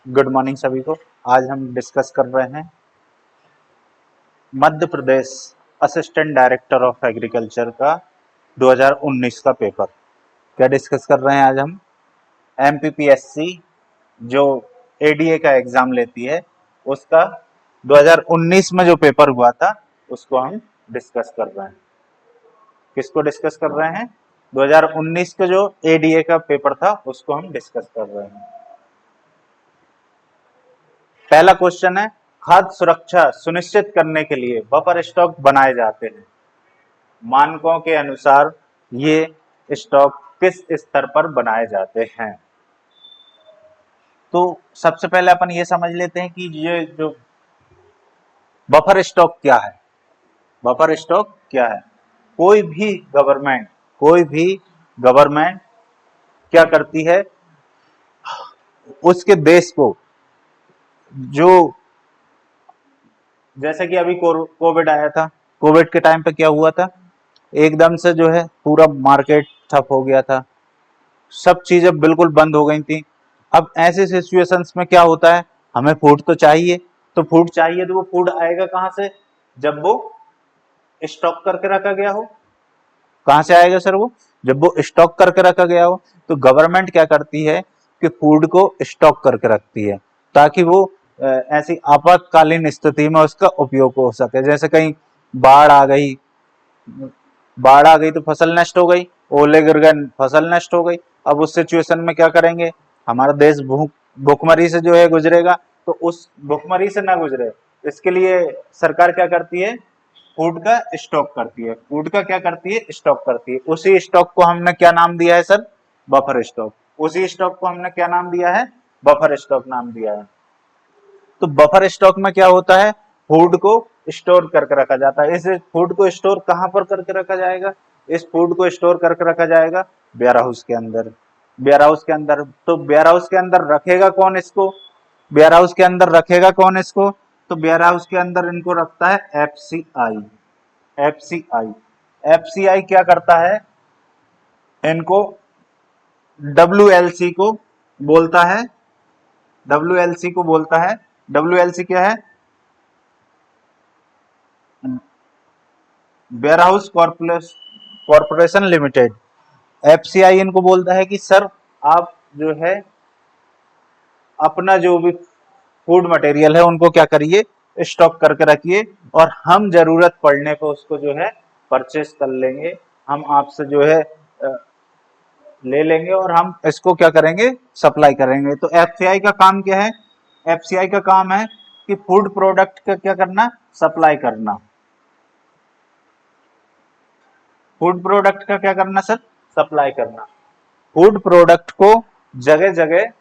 Good morning सभी को। आज हम डिस्कस कर रहे हैं Madhya Pradesh assistant director of agriculture का 2019 का पेपर। क्या डिस्कस कर रहे हैं आज हम? एमपीपीएससी जो एडीए का एग्जाम लेती है उसका 2019 में जो पेपर हुआ था उसको हम डिस्कस कर रहे हैं। किसको डिस्कस कर रहे हैं? 2019 का जो एडीए का पेपर था उसको हम डिस्कस कर रहे हैं। पहला क्वेश्चन है, खाद्य सुरक्षा सुनिश्चित करने के लिए बफर स्टॉक बनाए जाते हैं। मानकों के अनुसार ये स्टॉक किस स्तर पर बनाए जाते हैं? तो सबसे पहले अपन ये समझ लेते हैं कि ये जो बफर स्टॉक क्या है। बफर स्टॉक क्या है? कोई भी गवर्नमेंट क्या करती है, उसके देश को जो, जैसे कि अभी कोविड आया था, कोविड के टाइम पे क्या हुआ था, एकदम से जो है पूरा मार्केट ठप हो गया था, सब चीजें बिल्कुल बंद हो गई थी। अब ऐसे सिचुएशंस में क्या होता है, हमें फूड तो चाहिए, तो वो फूड आएगा कहाँ से? जब वो स्टॉक करके रखा गया हो। कहाँ से आएगा सर? वो जब वो स्टॉक करके रखा गया हो। तो गवर्नमेंट क्या करती है कि फूड को स्टॉक करके रखती है ताकि वो ऐसी आपातकालीन स्थिति में उसका उपयोग हो सके। जैसे कहीं बाढ़ आ गई, तो फसल नष्ट हो गई, ओले गिर गए, फसल नष्ट हो गई। अब उस सिचुएशन में क्या करेंगे? हमारा देश भूखमरी से जो है गुजरेगा, तो उस भूखमरी से ना गुजरे इसके लिए सरकार क्या करती है? फूड का स्टॉक करती है। फूड का क्या करती है? स्टॉक करती है। उसी स्टॉक को हमने क्या नाम दिया है सर? Buffer stock. उसी स्टॉक को हमने क्या नाम दिया है? बफर स्टॉक नाम दिया है। तो बफर स्टॉक में क्या होता है? फूड को स्टोर करके रखा जाता है। इस फूड को स्टोर कहां पर करके रखा जाएगा? इस फूड को स्टोर करके रखा जाएगा वेयर हाउस के अंदर। वेयर हाउस के अंदर, तो वेयर हाउस के अंदर रखेगा कौन इसको? वेयर हाउस के अंदर रखेगा कौन इसको? तो वेयर हाउस के अंदर इनको रखता है एफसीआई। एफसीआई एफसीआई क्या करता है? इनको डब्ल्यूएलसी को बोलता है। डब्ल्यूएलसी को बोलता है। डब्ल्यूएलसी क्या है? Warehouse corporation limited. FCI इनको बोलता है कि सर आप जो है अपना जो भी फूड मटेरियल है उनको क्या करिए? स्टॉक करके रखिए, और हम जरूरत पड़ने पर उसको जो है परचेस कर लेंगे। हम आपसे जो है ले लेंगे और हम इसको क्या करेंगे? सप्लाई करेंगे। तो एफसीआई का काम क्या है? एफसीआई का काम है कि फूड प्रोडक्ट का क्या करना? सप्लाई करना। फूड प्रोडक्ट का क्या करना सर? सप्लाई करना। फूड प्रोडक्ट को जगह जगह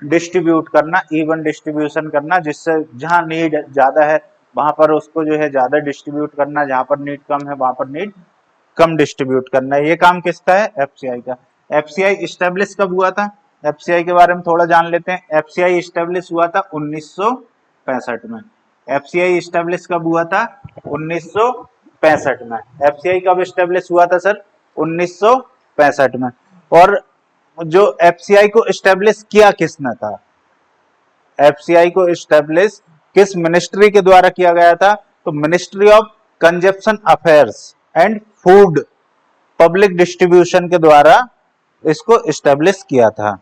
डिस्ट्रीब्यूट करना, इवन डिस्ट्रीब्यूशन करना, जिससे जहां नीड ज्यादा है वहां पर उसको जो है ज्यादा डिस्ट्रीब्यूट करना, जहां पर नीड कम है वहां पर नीड कम डिस्ट्रीब्यूट करना। ये काम किसका है? एफसीआई का। एफसीआई स्टेब्लिश कब हुआ था? एफसीआई के बारे में थोड़ा जान लेते हैं। एफसीआई स्टेब्लिश हुआ था 1965 में। एफसीआई स्टेब्लिश कब हुआ था? 1965 में। एफसीआई कब स्टेब्लिश हुआ था सर? 1965 में। और जो एफसीआई को स्टेब्लिश किया किसने था? एफसीआई को स्टेब्लिश किस मिनिस्ट्री के द्वारा किया गया था? तो ministry of consumption affairs and food public distribution के द्वारा इसको स्टेब्लिश किया था।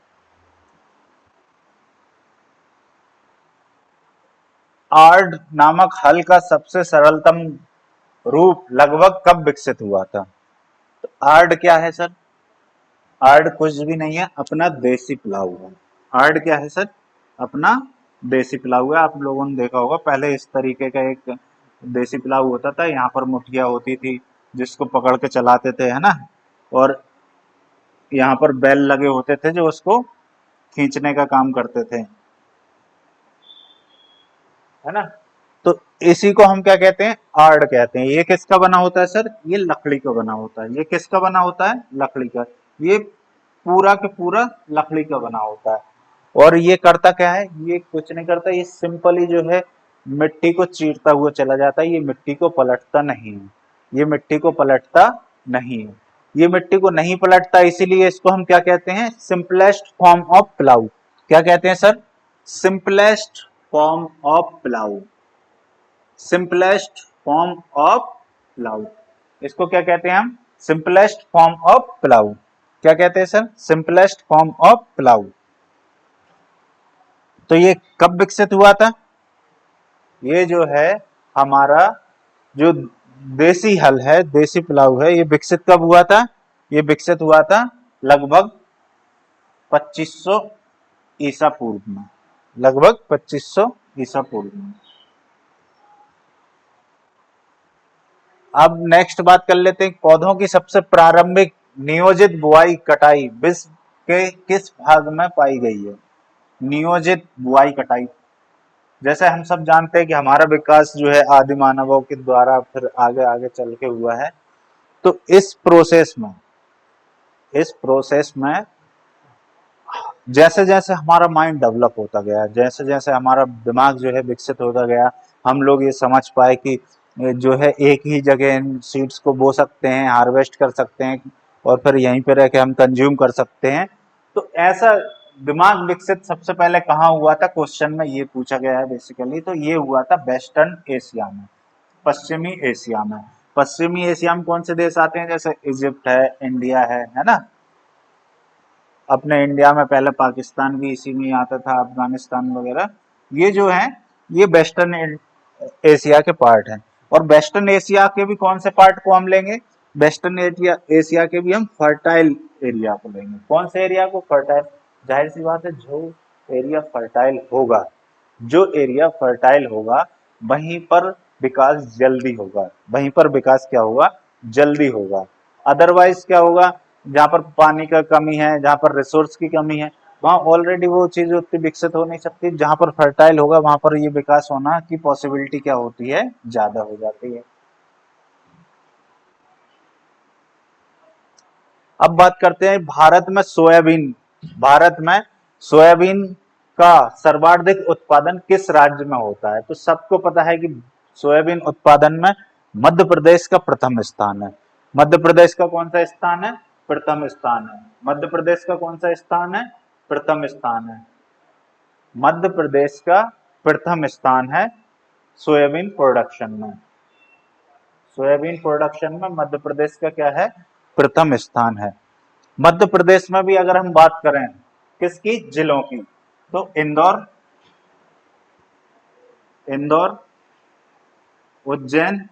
आर्ड नामक हल का सबसे सरलतम रूप लगभग कब विकसित हुआ था? तो आर्ड क्या है सर? आर्ड कुछ भी नहीं है, अपना देसी पुलाव है। आर्ड क्या है सर? अपना देसी पुलाव है। आप लोगों ने देखा होगा पहले इस तरीके का एक देसी पुलाव होता था, यहाँ पर मुठिया होती थी जिसको पकड़ के चलाते थे, है ना, और यहाँ पर बैल लगे होते थे जो उसको खींचने का काम करते थे, है ना। तो इसी को हम क्या कहते हैं? आर्ड कहते हैं। ये किसका बना होता है सर? ये लकड़ी का बना होता है। ये किसका बना होता है? लकड़ी का। ये पूरा के पूरा लकड़ी का बना होता है। और ये करता क्या है? ये कुछ नहीं करता, ये सिंपली जो है मिट्टी को चीरता हुआ चला जाता है। ये मिट्टी को पलटता नहीं है। ये मिट्टी को पलटता नहीं है। ये मिट्टी को नहीं पलटता, इसीलिए इसको हम क्या कहते हैं? Simplest form of plough. क्या कहते हैं sir? Simplest form of plough, simplest form of plough, इसको क्या कहते हैं हम? Simplest form of plough. क्या कहते हैं sir? Simplest form of plough. तो ये कब विकसित हुआ था? ये जो है हमारा जो देसी हल है, देसी प्लाऊ है, ये विकसित कब हुआ था? ये विकसित हुआ था लगभग 2500 ईसा पूर्व में, लगभग 2500 ईसा पूर्व में। अब नेक्स्ट बात कर लेते हैं, पौधों की सबसे प्रारंभिक नियोजित बुआई कटाई विश्व के किस भाग में पाई गई है? नियोजित बुआई कटाई, जैसे हम सब जानते हैं कि हमारा विकास जो है आदि मानवों के द्वारा फिर आगे आगे चल के हुआ है। तो इस प्रोसेस में जैसे जैसे हमारा माइंड डेवलप होता गया, जैसे जैसे हमारा दिमाग जो है विकसित होता गया, हम लोग ये समझ पाए कि जो है एक ही जगह इन सीड्स को बो सकते हैं, हार्वेस्ट कर सकते हैं और फिर यहीं पे रह के हम कंज्यूम कर सकते हैं। तो ऐसा दिमाग विकसित सबसे पहले कहाँ हुआ था? क्वेश्चन में ये पूछा गया है बेसिकली। तो ये हुआ था वेस्टर्न एशिया में, पश्चिमी एशिया में। पश्चिमी एशिया में कौन से देश आते हैं? जैसे इजिप्ट है, इंडिया है ना। अपने इंडिया में पहले पाकिस्तान भी इसी में आता था, अफगानिस्तान वगैरह। ये जो है ये वेस्टर्न एशिया के पार्ट हैं। और वेस्टर्न एशिया के भी कौन से पार्ट को हम लेंगे? वेस्टर्न एशिया के भी हम फर्टाइल एरिया को लेंगे। कौन से एरिया को? फर्टाइल। जाहिर सी बात है, जो एरिया फर्टाइल होगा, जो एरिया फर्टाइल होगा वहीं पर विकास जल्दी होगा, वहीं पर विकास क्या होगा? जल्दी होगा। अदरवाइज क्या होगा? जहाँ पर पानी का कमी है, जहाँ पर रिसोर्स की कमी है, वहाँ ऑलरेडी वो चीज उतनी विकसित हो नहीं सकती। जहाँ पर फर्टाइल होगा वहां पर ये विकास होना की पॉसिबिलिटी क्या होती है? ज्यादा हो जाती है। अब बात करते हैं भारत में सोयाबीन। भारत में सोयाबीन का सर्वाधिक उत्पादन किस राज्य में होता है? तो सबको पता है कि सोयाबीन उत्पादन में मध्य प्रदेश का प्रथम स्थान है। मध्य प्रदेश का कौन सा स्थान है? प्रथम स्थान है। मध्य प्रदेश का कौन सा स्थान है? प्रथम स्थान है। मध्य प्रदेश का प्रथम स्थान है सोयाबीन प्रोडक्शन में। सोयाबीन प्रोडक्शन में मध्य प्रदेश का क्या है? प्रथम स्थान है। मध्य प्रदेश में भी अगर हम बात करें किसकी? जिलों की, तो इंदौर, उज्जैन,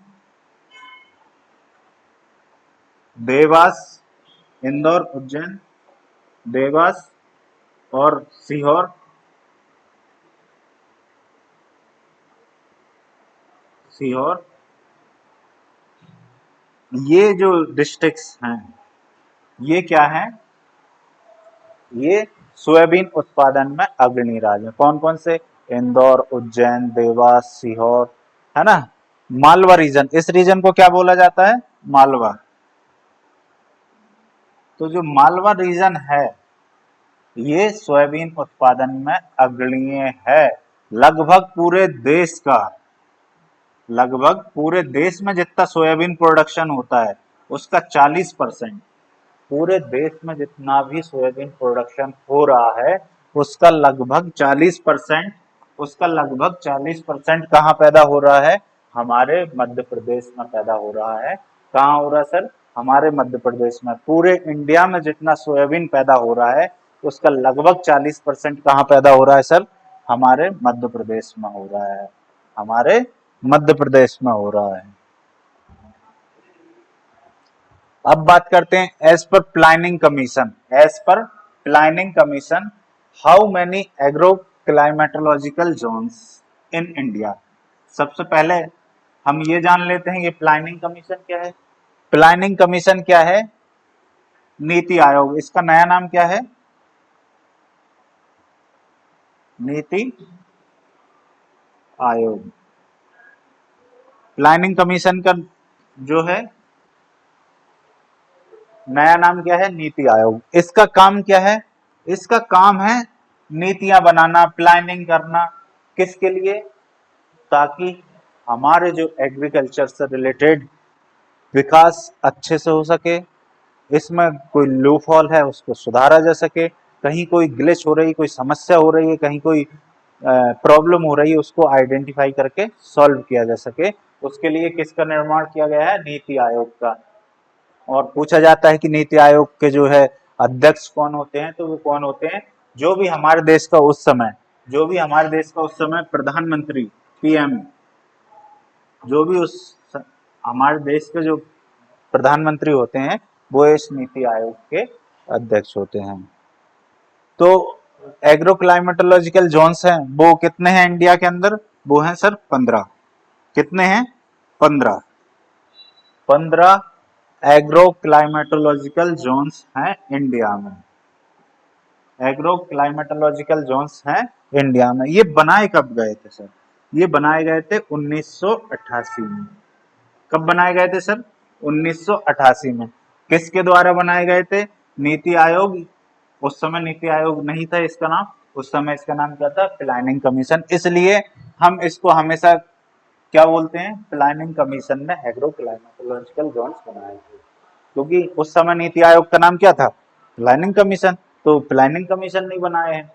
देवास, इंदौर, उज्जैन, देवास और सीहोर, ये जो डिस्ट्रिक्ट्स हैं ये क्या है? ये सोयाबीन उत्पादन में अग्रणी राज्य है। कौन कौन से? इंदौर, उज्जैन, देवास, सीहोर, है ना। मालवा रीजन, इस रीजन को क्या बोला जाता है? मालवा। तो जो मालवा रीजन है ये सोयाबीन उत्पादन में अग्रणीय है। लगभग पूरे देश का, लगभग पूरे देश में जितना सोयाबीन प्रोडक्शन होता है उसका 40%, पूरे देश में जितना भी सोयाबीन प्रोडक्शन हो रहा है उसका लगभग 40%, उसका लगभग 40% कहाँ पैदा हो रहा है? हमारे मध्य प्रदेश में पैदा हो रहा है। कहाँ हो रहा है सर? हमारे मध्य प्रदेश में। पूरे इंडिया में जितना सोयाबीन पैदा हो रहा है उसका लगभग 40% कहाँ पैदा हो रहा है सर? हमारे मध्य प्रदेश में हो रहा है। हमारे मध्य प्रदेश में हो रहा है। अब बात करते हैं as per planning commission. As per planning commission, how many agro climatological zones in India? सबसे पहले हम ये जान लेते हैं ये प्लानिंग कमीशन क्या है। प्लानिंग कमीशन क्या है? नीति आयोग। इसका नया नाम क्या है? नीति आयोग। प्लानिंग कमीशन का जो है नया नाम क्या है? नीति आयोग। इसका काम क्या है? इसका काम है नीतियां बनाना, प्लानिंग करना। किसके लिए? ताकि हमारे जो एग्रीकल्चर से रिलेटेड विकास अच्छे से हो सके, इसमें कोई लूप होल है उसको सुधारा जा सके, कहीं कोई ग्लिच हो रही, कोई समस्या हो रही है, कहीं कोई प्रॉब्लम हो रही है उसको आइडेंटिफाई करके सॉल्व किया जा सके, उसके लिए किसका निर्माण किया गया है? नीति आयोग का। और पूछा जाता है कि नीति आयोग के जो है अध्यक्ष कौन होते हैं, तो वो कौन होते हैं? जो भी हमारे देश का उस समय प्रधानमंत्री, पीएम, जो भी उस हमारे देश के जो प्रधानमंत्री होते हैं वो इस नीति आयोग के अध्यक्ष होते हैं। तो एग्रो क्लाइमेटोलॉजिकल जोन्स हैं वो कितने हैं इंडिया के अंदर? वो हैं सर 15। कितने हैं? 15। 15 एग्रो क्लाइमेटोलॉजिकल जोन्स हैं इंडिया में। एग्रो क्लाइमेटोलॉजिकल जोन्स हैं इंडिया में। ये बनाए कब गए थे सर? ये बनाए गए थे 1988 में। कब बनाए गए थे सर? 1988 में। किसके द्वारा बनाए गए थे? नीति आयोग। उस समय नीति आयोग नहीं था इसका नाम, उस समय इसका नाम क्या था? Planning commission. इसलिए हम इसको हमेशा क्या बोलते हैं? प्लानिंग कमीशन ने एग्रो क्लाइमेटोलॉजिकल जोन्स बनाए थे, क्योंकि उस समय नीति आयोग का नाम क्या था? Planning commission. तो प्लानिंग कमीशन नहीं बनाए हैं।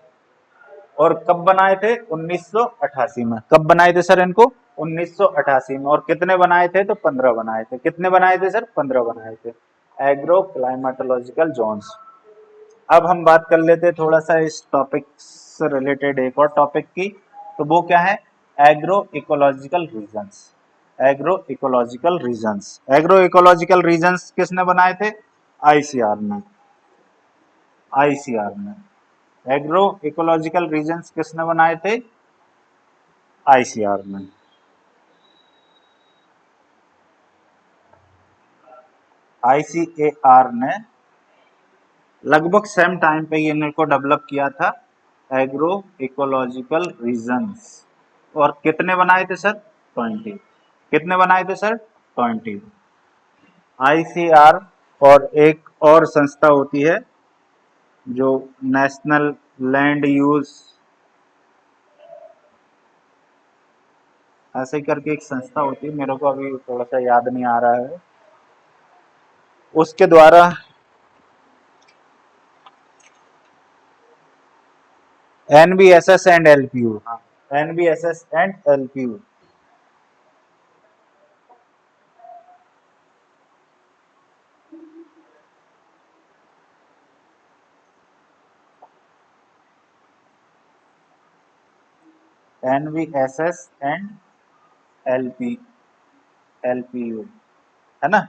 और कब बनाए थे? 1988 में। कब बनाए थे सर इनको? 1988 में। और कितने बनाए थे? तो 15 बनाए थे। कितने बनाए थे सर? 15 बनाए थे एग्रो क्लाइमेटोलॉजिकल जोन्स। अब हम बात कर लेते हैं थोड़ा सा इस टॉपिक से रिलेटेड एक और टॉपिक की, तो वो क्या है? Agro ecological regions. Agro ecological regions. Agro ecological regions किसने बनाए थे? आईसीआर ने। आईसीआर ने एग्रो इकोलॉजिकल रीजन्स किसने बनाए थे? आईसीआर ने। आईसीएआर ने लगभग सेम टाइम पे ये इनको डेवलप किया था, एग्रो इकोलॉजिकल रीजन्स। और कितने बनाए थे सर? 20। कितने बनाए थे सर? 20। आईसीआर और एक और संस्था होती है जो नेशनल लैंड यूज, ऐसे करके एक संस्था होती है, मेरे को अभी थोड़ा सा याद नहीं आ रहा है, उसके द्वारा NBSS and LPU, NBSS and LPU. NBSS and LP LPU है ना।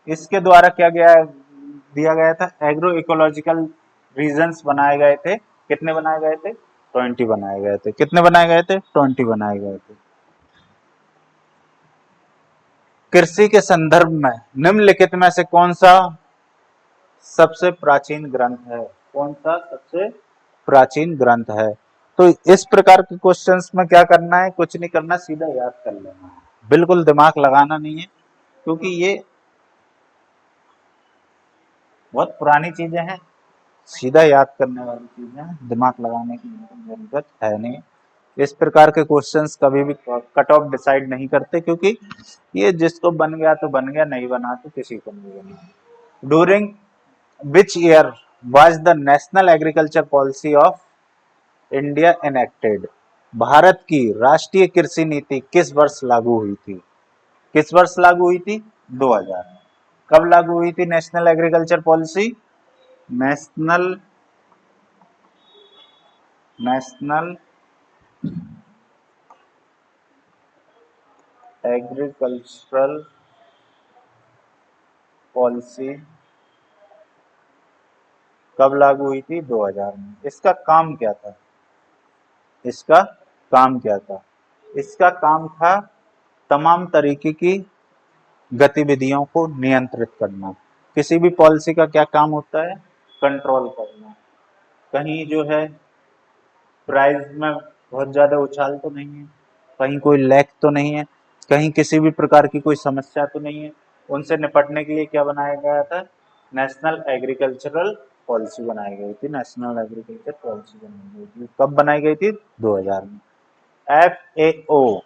इसके द्वारा क्या गया दिया गया था? एग्रो इकोलॉजिकल रीजन्स बनाए गए थे। कितने बनाए गए थे? 20 बनाए गए थे। कितने बनाए गए थे? 20 बनाए गए थे। कृषि के संदर्भ में निम्नलिखित में से कौन सा सबसे प्राचीन ग्रंथ है? कौन सा सबसे प्राचीन ग्रंथ है? तो इस प्रकार के क्वेश्चंस में क्या करना है? कुछ नहीं करना, सीधा याद कर लेना है, बिल्कुल दिमाग लगाना नहीं है, क्योंकि ये बहुत पुरानी चीजें हैं, सीधा याद करने वाली चीजें हैं, दिमाग लगाने की जरूरत है नहीं। इस प्रकार के क्वेश्चंस कभी भी कट ऑफ डिसाइड नहीं करते, क्योंकि ये जिसको बन गया तो बन गया, नहीं बना तो किसी को नहीं बना। During which year was the national agriculture policy of India enacted? Bharat की राष्ट्रीय कृषि नीति किस वर्ष लागू हुई थी? किस वर्ष लागू हुई थी? 2000। कब लागू हुई थी national agriculture policy? National national agricultural policy कब लागू हुई थी? 2000 में। इसका काम क्या था? इसका काम क्या था? इसका काम था तमाम तरीके की गतिविधियों को नियंत्रित करना। किसी भी पॉलिसी का क्या काम होता है? कंट्रोल करना। कहीं जो है प्राइस में बहुत ज्यादा उछाल तो नहीं है, कहीं कोई लैक तो नहीं है, कहीं किसी भी प्रकार की कोई समस्या तो नहीं है। उनसे निपटने के लिए क्या बनाया गया था? नेशनल एग्रीकल्चरल पॉलिसी बनाई गई थी। नेशनल एग्रीकल्चर पॉलिसी बनाई गई थी। कब बनाई गई थी? 2000 में। FAO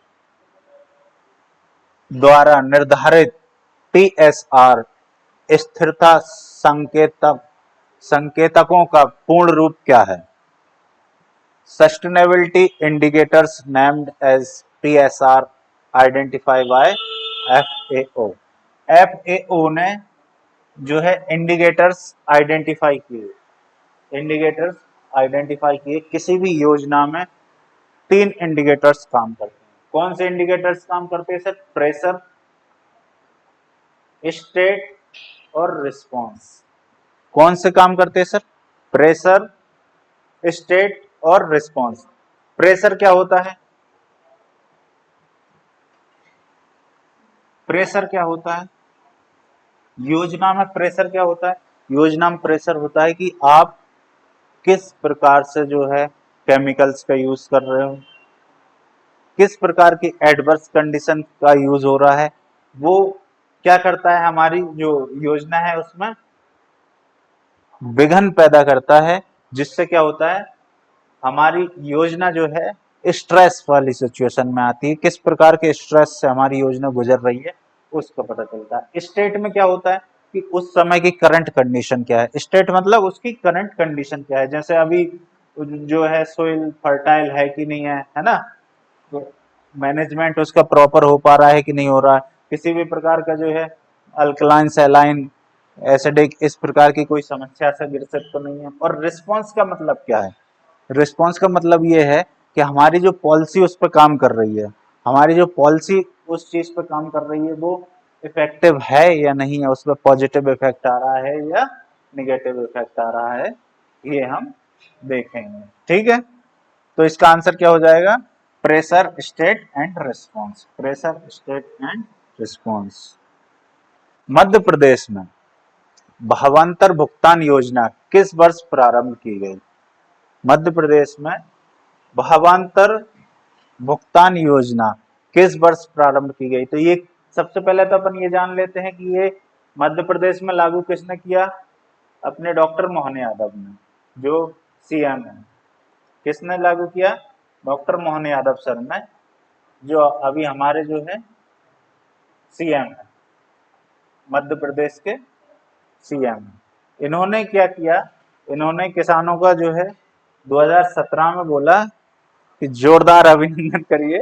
द्वारा निर्धारित TSR स्थिरता संकेतकों का पूर्ण रूप क्या है? Sustainability indicators named as PSR identify by FAO। FAO ने जो है इंडिकेटर्स आइडेंटिफाई किए, इंडिकेटर्स आइडेंटिफाई किए। किसी भी योजना में 3 इंडिकेटर्स काम करते हैं। कौन से इंडिकेटर्स काम करते हैं सर? प्रेशर, स्टेट और रिस्पांस। कौन से काम करते हैं सर? प्रेशर, स्टेट और रिस्पांस। प्रेशर क्या होता है? प्रेशर क्या होता है? योजना में प्रेशर क्या होता है? योजना में प्रेशर होता है कि आप किस प्रकार से जो है केमिकल्स का यूज कर रहे हो, किस प्रकार की एडवर्स कंडीशन का यूज हो रहा है। वो क्या करता है, हमारी जो योजना है उसमें विघ्न पैदा करता है, जिससे क्या होता है हमारी योजना जो है स्ट्रेस वाली सिचुएशन में आती है। किस प्रकार के स्ट्रेस से हमारी योजना गुजर रही है उसका पता चलता है। स्टेट में क्या होता है कि उस समय की करंट कंडीशन क्या है। स्टेट मतलब उसकी करंट कंडीशन क्या है, जैसे अभी जो है सोइल फर्टाइल है कि नहीं है ना, तो मैनेजमेंट उसका प्रॉपर हो पा रहा है कि नहीं हो रहा है, किसी भी प्रकार का जो है अल्कलाइन सैलाइन एसिडिक इस प्रकार की कोई समस्या से ग्रसित तो नहीं है। और रिस्पांस का मतलब क्या है? रिस्पांस का मतलब ये है कि हमारी जो पॉलिसी उस पर काम कर रही है, हमारी जो पॉलिसी उस चीज पर काम कर रही है वो इफेक्टिव है या नहीं है, उस पर पॉजिटिव इफेक्ट आ रहा है या निगेटिव इफेक्ट आ रहा है, ये हम देखेंगे। ठीक है, तो इसका आंसर क्या हो जाएगा? Pressure, state and response. Pressure, state and response. Madhya Pradesh में भावांतर भुगतान योजना किस वर्ष प्रारंभ की गई? मध्य प्रदेश में भावांतर भुगतान योजना किस वर्ष प्रारंभ की गई? तो ये सबसे पहले तो अपन ये जान लेते हैं कि ये मध्य प्रदेश में लागू किसने किया? अपने डॉक्टर मोहन यादव ने, जो सीएम है। किसने लागू किया? डॉक्टर मोहन यादव सर ने, जो अभी हमारे जो है सीएम है, मध्य प्रदेश के सीएम। इन्होंने क्या किया? इन्होंने किसानों का जो है 2017 में बोला कि जोरदार अभिनंदन करिए।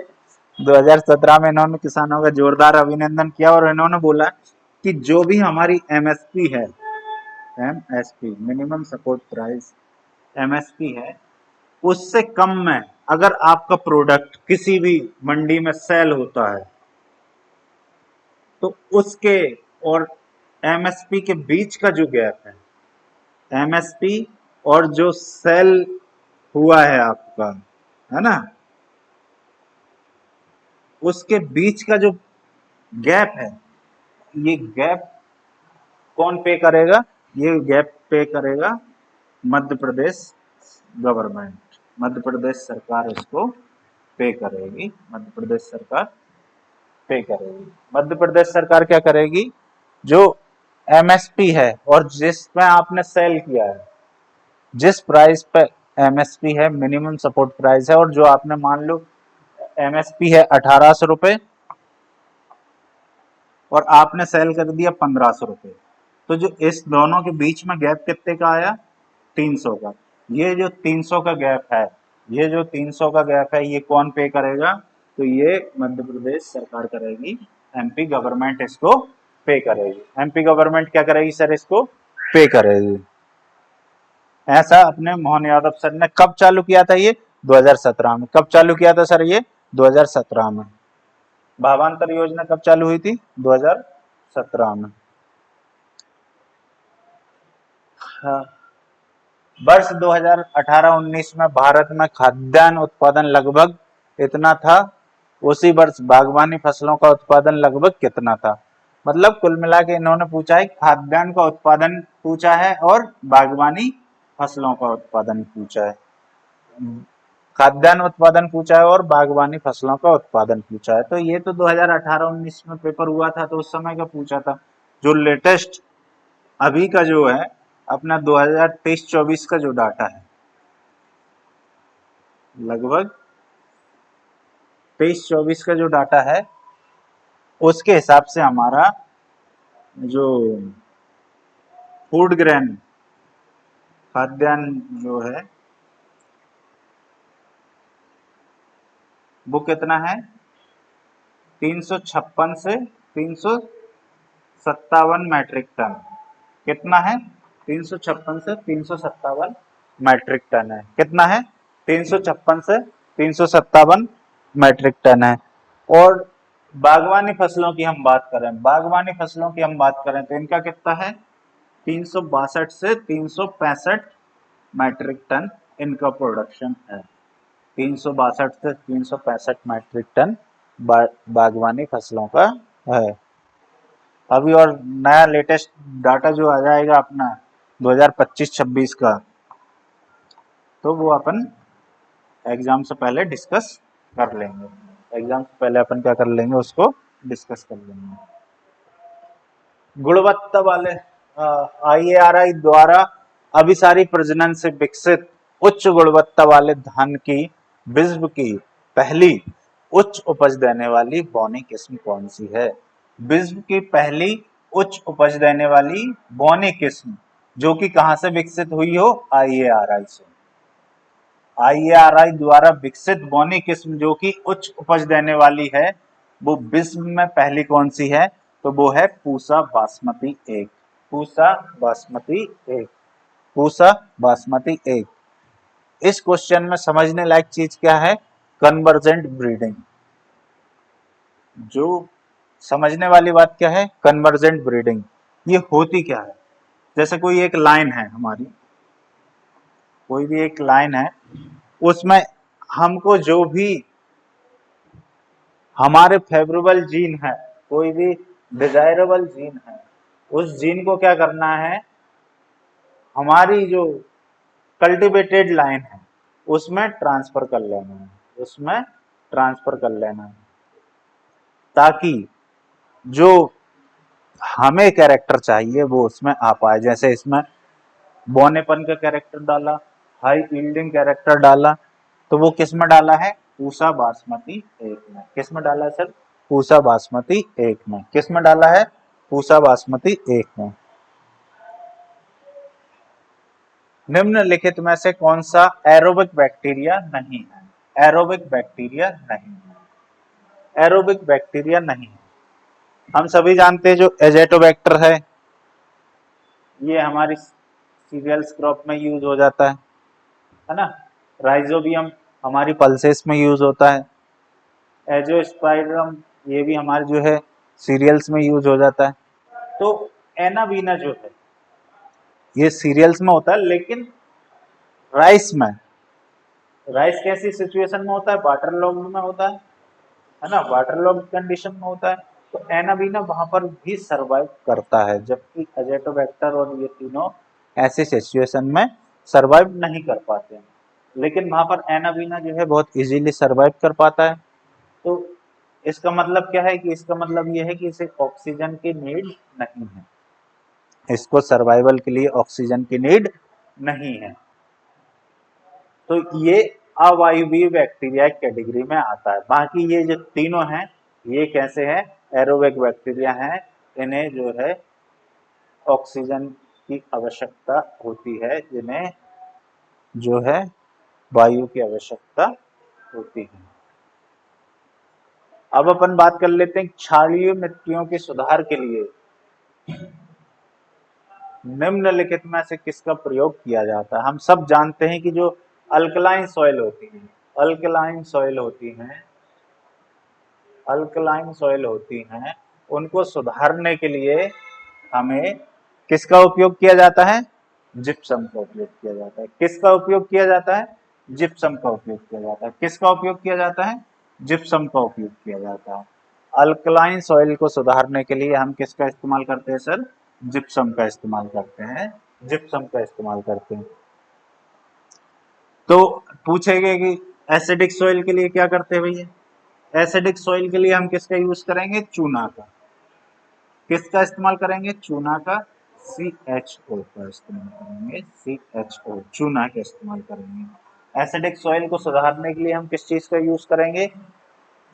2017 में इन्होंने किसानों का जोरदार अभिनंदन किया और इन्होंने बोला कि जो भी हमारी एमएसपी है, MSP minimum support price, MSP है, उससे कम में अगर आपका प्रोडक्ट किसी भी मंडी में सेल होता है तो उसके और एमएसपी के बीच का जो गैप है, एमएसपी और जो सेल हुआ है आपका, है ना, उसके बीच का जो गैप है, ये गैप कौन पे करेगा? ये गैप पे करेगा मध्य प्रदेश गवर्नमेंट। मध्य प्रदेश सरकार इसको पे करेगी। मध्य प्रदेश सरकार पे करेगी। मध्य प्रदेश सरकार क्या करेगी? जो एमएसपी है और जिसमें आपने सेल किया है, जिस प्राइस पे एमएसपी है, मिनिमम सपोर्ट प्राइस है, और जो आपने मान लो एमएसपी है 1800 रुपए और आपने सेल कर दिया 1500 रुपए, तो जो इस दोनों के बीच में गैप कितने का आया? 300 का। ये जो 300 का गैप है, ये जो 300 का गैप है, ये कौन पे करेगा? तो ये मध्य प्रदेश सरकार करेगी। एमपी गवर्नमेंट इसको पे करेगी। एमपी गवर्नमेंट क्या करेगी सर? इसको पे करेगी। ऐसा अपने मोहन यादव सर ने कब चालू किया था? ये 2017 में। कब चालू किया था सर? ये 2017 में। भावांतर योजना कब चालू हुई थी? 2017 में। हाँ। वर्ष 2018-19 में भारत में खाद्यान्न उत्पादन लगभग इतना था। उसी वर्ष बागवानी फसलों का उत्पादन लगभग कितना था? मतलब कुल मिला के इन्होंने पूछा है, खाद्यान्न का उत्पादन पूछा है और बागवानी फसलों का उत्पादन पूछा है। खाद्यान्न उत्पादन पूछा है और बागवानी फसलों का उत्पादन पूछा है। तो ये तो 2018-19 में पेपर हुआ था, तो उस समय का पूछा था। जो लेटेस्ट अभी का जो है अपना 2023-24 का जो डाटा है, लगभग 23-24 का जो डाटा है, उसके हिसाब से हमारा जो फूड ग्रेन खाद्यान्न जो है वो कितना है 356 से 357 मैट्रिक टन। कितना है 356 से 357 मैट्रिक टन है। कितना है 356 से 357 मैट्रिक टन है। और बागवानी फसलों की हम बात करें, बागवानी फसलों की हम बात करें तो इनका कितना है 362 से 365 मैट्रिक टन इनका प्रोडक्शन है। 362 से 365 मैट्रिक टन बागवानी फसलों का है। अभी और नया लेटेस्ट डाटा जो आ जाएगा अपना 2025-26 का, तो वो अपन एग्जाम से पहले डिस्कस कर लेंगे। एग्जाम से पहले अपन क्या कर लेंगे, उसको डिस्कस कर लेंगे। गुणवत्ता वाले IARI द्वारा अभिसारी प्रजनन से विकसित उच्च गुणवत्ता वाले धान की विश्व की पहली उच्च उपज देने वाली बौनी किस्म कौन सी है? विश्व की पहली उच्च उपज देने वाली बौनी किस्म जो कि कहां से विकसित हुई हो? IARI से। IARI द्वारा विकसित बौनी किस्म जो कि उच्च उपज देने वाली है, वो विश्व में पहली कौन सी है? तो वो है पूसा बासमती 1। पूसा बासमती 1। पूसा बासमती 1। इस क्वेश्चन में समझने लायक चीज क्या है? Convergent breeding. जो समझने वाली बात क्या है? Convergent breeding. ये होती क्या है? जैसे कोई एक लाइन है हमारी, कोई भी एक लाइन है, उसमें हमको जो भी हमारे फेवरेबल जीन है, कोई भी डिजायरेबल जीन है, उस जीन को क्या करना है, हमारी जो कल्टीवेटेड लाइन है उसमें ट्रांसफर कर लेना है, उसमें ट्रांसफर कर लेना है, ताकि जो हमें कैरेक्टर चाहिए वो उसमें आ पाए। जैसे इसमें बौनेपन का कैरेक्टर डाला, हाई यील्डिंग कैरेक्टर डाला, तो वो किस में डाला है? पूसा बासमती 1 में। किस में डाला है सर? पूसा बासमती 1 में। किस में डाला है? पूसा बासमती 1 में। निम्नलिखित में से कौन सा एरोबिक बैक्टीरिया नहीं है? एरोबिक बैक्टीरिया नहीं है। एरोबिक बैक्टीरिया नहीं है। हम सभी जानते हैं जो एजेटोबैक्टर है, ये हमारी सीरियल्स क्रॉप में यूज हो जाता है ना। राइजोबियम हमारी पल्सेस में यूज होता है। एजोस्पाइरम ये भी हमारे जो है सीरियल्स में यूज हो जाता है। तो एनाबीना जो है ये सीरियल्स में होता है, लेकिन राइस में, राइस कैसी सिचुएशन में होता है? वाटर लॉग्ड में होता है ना, वाटर लॉग्ड कंडीशन में होता है। तो एनाबीना वहां पर भी सरवाइव करता है, जबकि एजेटोबैक्टर और ये तीनों ऐसे सिचुएशन में सरवाइव नहीं कर पाते हैं, लेकिन वहां पर एनाबीना जो है बहुत इजीली सरवाइव कर पाता है। तो इसका मतलब क्या है कि इसका मतलब ये है कि इसे ऑक्सीजन की नीड नहीं है, इसको सर्वाइवल के लिए ऑक्सीजन की नीड नहीं है। तो ये अवायवीय बैक्टीरिया कैटेगरी में आता है। बाकी ये जो तीनों हैं ये कैसे हैं? एरोबिक बैक्टीरिया हैं। इन्हें जो है ऑक्सीजन की आवश्यकता होती है, जिन्हें जो है वायु की आवश्यकता होती है। अब अपन बात कर लेते हैं क्षारीय मिट्टियों के सुधार के लिए निम्नलिखित में से किसका प्रयोग किया जाता है? हम सब जानते हैं कि जो अल्कलाइन सॉइल होती है, अल्कलाइन सॉइल होती हैं, अल्कलाइन सॉइल होती हैं, उनको सुधारने के लिए हमें किसका उपयोग किया जाता है? जिप्सम का उपयोग किया जाता है। किसका उपयोग किया जाता है? जिप्सम का उपयोग किया जाता है। किसका उपयोग किया जाता है? जिप्सम का उपयोग किया जाता है। अल्कलाइन सॉइल को सुधारने के लिए हम किसका इस्तेमाल करते हैं सर? जिप्सम का इस्तेमाल करते हैं। जिप्सम का इस्तेमाल करते हैं। तो पूछेंगे कि एसिडिक सॉइल के लिए क्या करते हैं भैया? एसिडिक सॉइल के लिए हम किसका यूज करेंगे? चूना का। किसका इस्तेमाल करेंगे? चूना का। CHO का इस्तेमाल करेंगे। CHO चूना का इस्तेमाल करेंगे। एसिडिक सॉइल को सुधारने के लिए हम किस चीज का यूज करेंगे?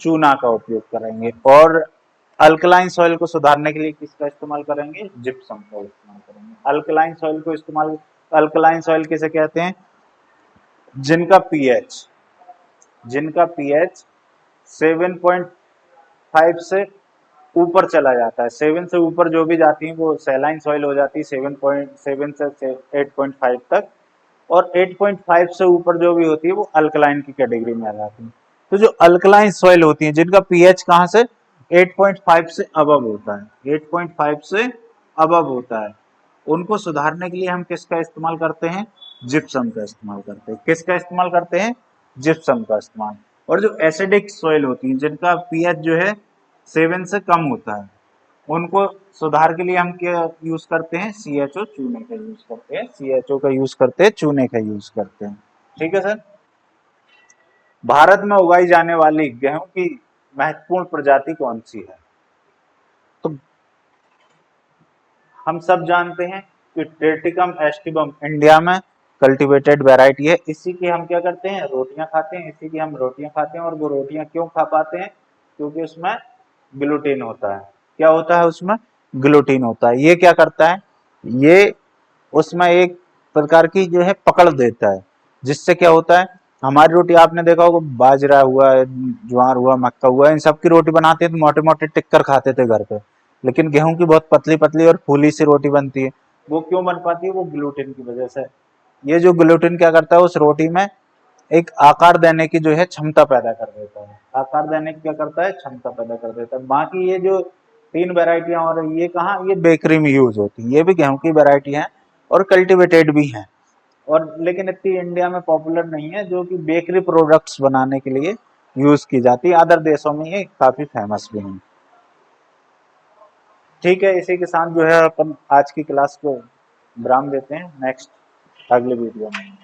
चूना का उपयोग करेंगे। और अल्कलाइन सॉइल को सुधारने के लिए किसका इस्तेमाल करेंगे? जिप्सम का इस्तेमाल करेंगे। अल्कलाइन सॉइल को इस्तेमाल, अल्कलाइन सॉइल किसे कहते हैं? जिनका पीएच 7.5 से ऊपर चला जाता है। 7 से ऊपर जो भी जाती है वो सैलाइन सॉइल हो जाती है 7.7 से 8.5 तक, और 8.5 से ऊपर जो भी होती है वो अल्कलाइन की कैटेगरी में आ जाती है। तो जो अल्कलाइन सॉइल होती है जिनका पीएच कहाँ से 8.5 से अबव होता है, 8.5 से अबव होता है, उनको सुधारने के लिए हम किसका इस्तेमाल करते हैं, जिप्सम का इस्तेमाल करते हैं। किसका इस्तेमाल करते हैं, जिप्सम का इस्तेमाल। और जो एसिडिक सॉइल होती है जिनका पीएच जो है 7 से कम होता है, उनको सुधार के लिए हम क्या यूज करते हैं, सीएचओ चूने का यूज करते हैं, सीएचओ का यूज करते हैं, चूने का यूज करते हैं। ठीक है सर। भारत में उगाई जाने वाली गेहूं की महत्वपूर्ण प्रजाति कौन सी है? तो हम सब जानते हैं कि ट्रेटिकम एस्टिबम इंडिया में कल्टीवेटेड वैरायटी है। इसी की हम क्या करते हैं, रोटियां खाते हैं, इसी की हम रोटियां खाते हैं। और वो रोटियां क्यों खा पाते हैं, क्योंकि उसमें ग्लूटीन होता है। क्या होता है उसमें, ग्लूटीन होता है। ये क्या करता है, ये उसमें एक प्रकार की जो है पकड़ देता है, जिससे क्या होता है, हमारी रोटी आपने देखा होगा बाजरा हुआ, ज्वार हुआ, मक्का हुआ, इन सब की रोटी बनाते थे, मोटे मोटे टिक्कर खाते थे घर पे। लेकिन गेहूं की बहुत पतली पतली और फूली सी रोटी बनती है। वो क्यों बन पाती है, वो ग्लूटेन की वजह से। ये जो ग्लूटेन क्या करता है, उस रोटी में एक आकार देने की जो है क्षमता पैदा कर देता है। आकार देने की क्या करता है, क्षमता पैदा कर देता है। बाकी ये जो 3 वेराइटियां और ये कहाँ, ये बेकरी में यूज होती है। ये भी गेहूं की वेराइटी है और कल्टिवेटेड भी है, और लेकिन इतनी इंडिया में पॉपुलर नहीं है, जो कि बेकरी प्रोडक्ट्स बनाने के लिए यूज की जाती है। अदर देशों में ये काफी फेमस भी है। ठीक है, इसी के साथ जो है अपन आज की क्लास को विराम देते हैं। नेक्स्ट अगले वीडियो में